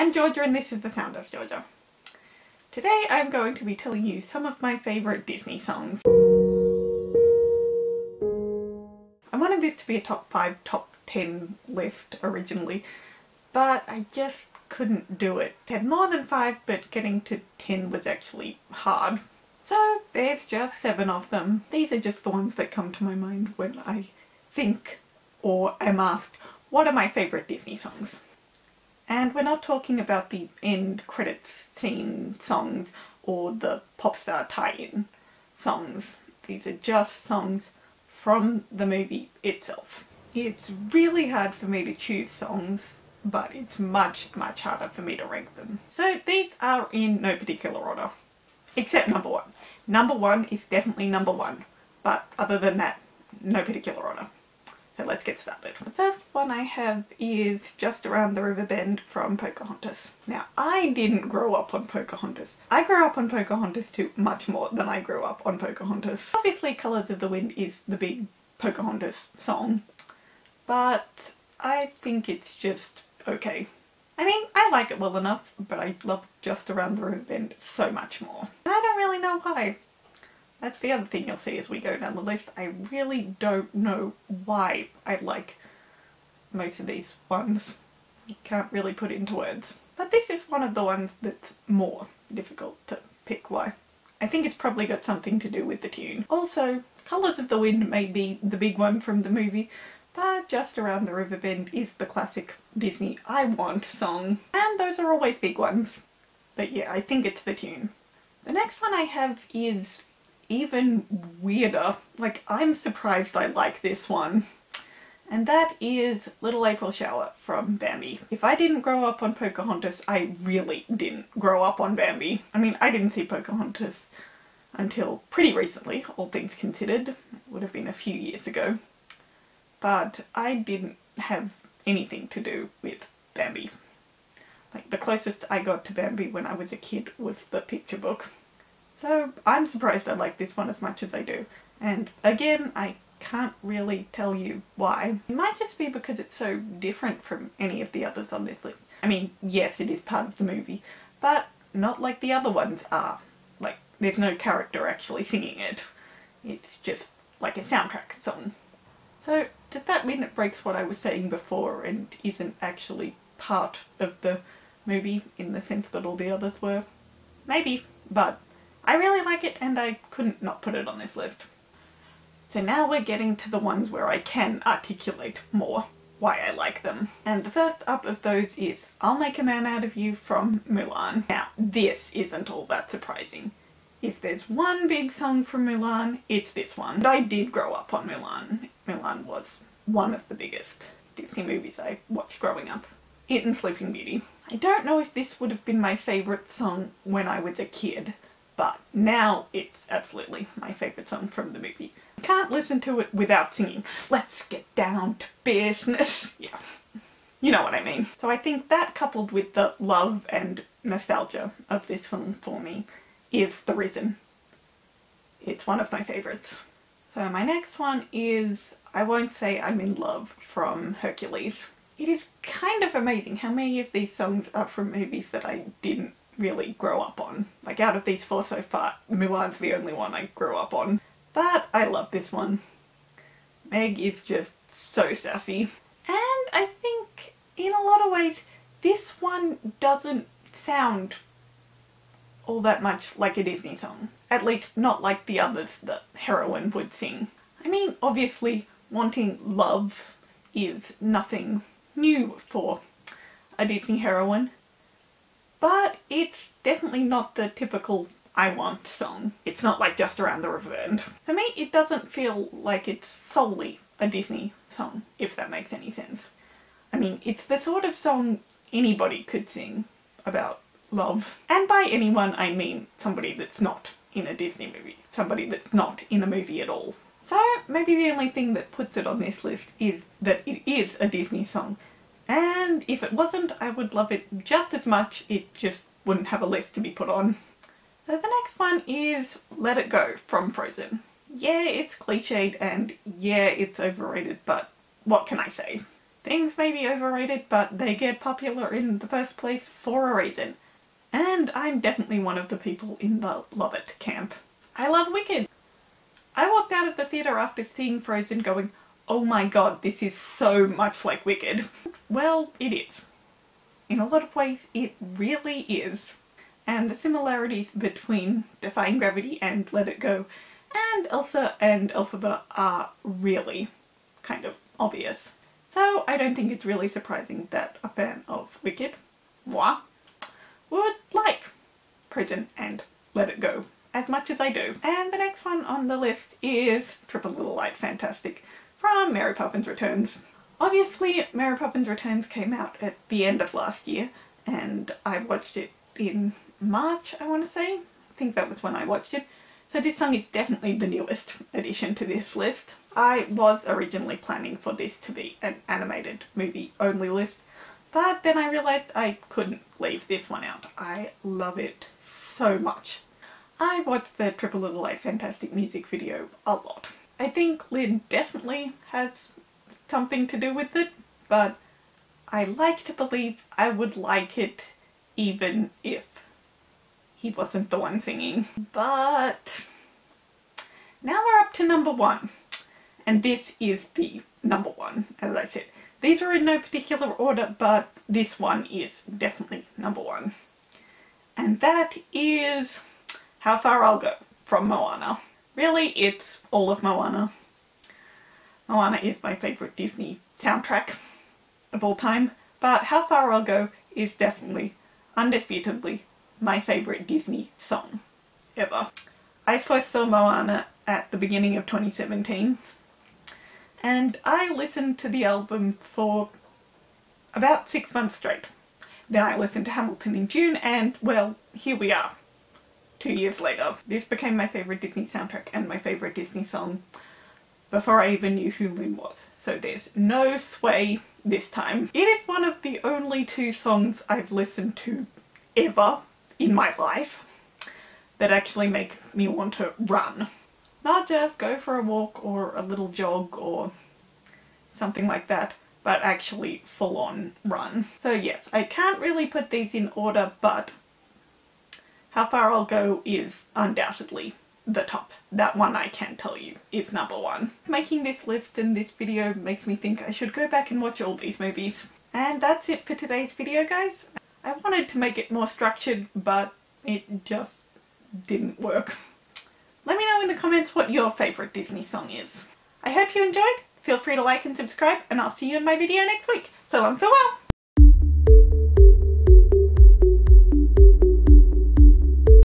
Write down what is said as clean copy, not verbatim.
I'm Georgia and this is The Sound of Georgia. Today I'm going to be telling you some of my favourite Disney songs. I wanted this to be a top 5, top 10 list originally, but I just couldn't do it. I had more than 5, but getting to 10 was actually hard. So there's just 7 of them. These are just the ones that come to my mind when I think or am asked, what are my favourite Disney songs? And we're not talking about the end credits scene songs or the Popstar tie-in songs. These are just songs from the movie itself. It's really hard for me to choose songs, but it's much harder for me to rank them. So these are in no particular order, except number 1. Number 1 is definitely number 1, but other than that, no particular order. So let's get started. The first one I have is Just Around the River Bend from Pocahontas. Now, I didn't grow up on Pocahontas. I grew up on Pocahontas too, much more than I grew up on Pocahontas. Obviously, Colours of the Wind is the big Pocahontas song, but I think it's just okay. I mean, I like it well enough, but I love Just Around the River Bend so much more. And I don't really know why. That's the other thing you'll see as we go down the list. I really don't know why I like most of these ones. You can't really put it into words. But this is one of the ones that's more difficult to pick why. I think it's probably got something to do with the tune. Also, Colours of the Wind may be the big one from the movie, but Just Around the River Bend is the classic Disney I Want song. And those are always big ones. But yeah, I think it's the tune. The next one I have is even weirder. Like, I'm surprised I like this one. And that is Little April Shower from Bambi. If I didn't grow up on Pocahontas, I really didn't grow up on Bambi. I mean, I didn't see Pocahontas until pretty recently, all things considered. It would have been a few years ago. But I didn't have anything to do with Bambi. Like, the closest I got to Bambi when I was a kid was the picture book. So I'm surprised I like this one as much as I do. And again, I can't really tell you why. It might just be because it's so different from any of the others on this list. I mean, yes, it is part of the movie, but not like the other ones are. Like, there's no character actually singing it. It's just like a soundtrack song. So does that mean it breaks what I was saying before and isn't actually part of the movie in the sense that all the others were? Maybe, but I really like it and I couldn't not put it on this list. So now we're getting to the ones where I can articulate more why I like them. And the first up of those is I'll Make a Man Out of You from Mulan. Now, this isn't all that surprising. If there's one big song from Mulan, it's this one. And I did grow up on Mulan. Mulan was one of the biggest Disney movies I watched growing up. It and Sleeping Beauty. I don't know if this would have been my favourite song when I was a kid, but now it's absolutely my favourite song from the movie. I can't listen to it without singing, "Let's get down to business." Yeah, you know what I mean. So I think that, coupled with the love and nostalgia of this film for me, is the reason it's one of my favourites. So my next one is I Won't Say I'm in Love from Hercules. It is kind of amazing how many of these songs are from movies that I didn't really grow up on. Like, out of these 4 so far, Mulan's the only one I grew up on. But I love this one. Meg is just so sassy. And I think, in a lot of ways, this one doesn't sound all that much like a Disney song. At least not like the others the heroine would sing. I mean, obviously, wanting love is nothing new for a Disney heroine, but it's definitely not the typical I Want song. It's not like Just Around the River Bend. For me, it doesn't feel like it's solely a Disney song, if that makes any sense. I mean, it's the sort of song anybody could sing about love. And by anyone, I mean somebody that's not in a Disney movie. Somebody that's not in a movie at all. So maybe the only thing that puts it on this list is that it is a Disney song. And if it wasn't, I would love it just as much. It just wouldn't have a list to be put on. So the next one is Let It Go from Frozen. Yeah, it's cliched and yeah, it's overrated, but what can I say? Things may be overrated, but they get popular in the first place for a reason. And I'm definitely one of the people in the love it camp. I love Wicked. I walked out of the theatre after seeing Frozen going, oh my god, this is so much like Wicked. Well, it is. In a lot of ways, it really is. And the similarities between Defying Gravity and Let It Go and Elsa and Elphaba are really kind of obvious. So I don't think it's really surprising that a fan of Wicked, moi, would like Frozen and Let It Go as much as I do. And the next one on the list is Triple Little Light Fantastic from Mary Poppins Returns. Obviously, Mary Poppins Returns came out at the end of last year, and I watched it in March, I want to say. I think that was when I watched it. So this song is definitely the newest addition to this list. I was originally planning for this to be an animated movie only list, but then I realised I couldn't leave this one out. I love it so much. I watched the Triple Little Light Fantastic music video a lot. I think Lynn definitely has something to do with it, but I like to believe I would like it even if he wasn't the one singing. But now we're up to number one, and this is the number one, as I said. These are in no particular order, but this one is definitely number one. And that is How Far I'll Go from Moana. Really, it's all of Moana. Moana is my favourite Disney soundtrack of all time, but How Far I'll Go is definitely, undisputably, my favourite Disney song ever. I first saw Moana at the beginning of 2017, and I listened to the album for about 6 months straight. Then I listened to Hamilton in June, and well, here we are, 2 years later. This became my favourite Disney soundtrack and my favourite Disney song before I even knew who Lynn was. So there's no sway this time. It is one of the only 2 songs I've listened to ever in my life that actually make me want to run. Not just go for a walk or a little jog or something like that, but actually full on run. So yes, I can't really put these in order, but How Far I'll Go is undoubtedly the top. That one I can tell you is number one. Making this list and this video makes me think I should go back and watch all these movies. And that's it for today's video, guys. I wanted to make it more structured, but it just didn't work. Let me know in the comments what your favourite Disney song is. I hope you enjoyed. Feel free to like and subscribe, and I'll see you in my video next week. So long, farewell!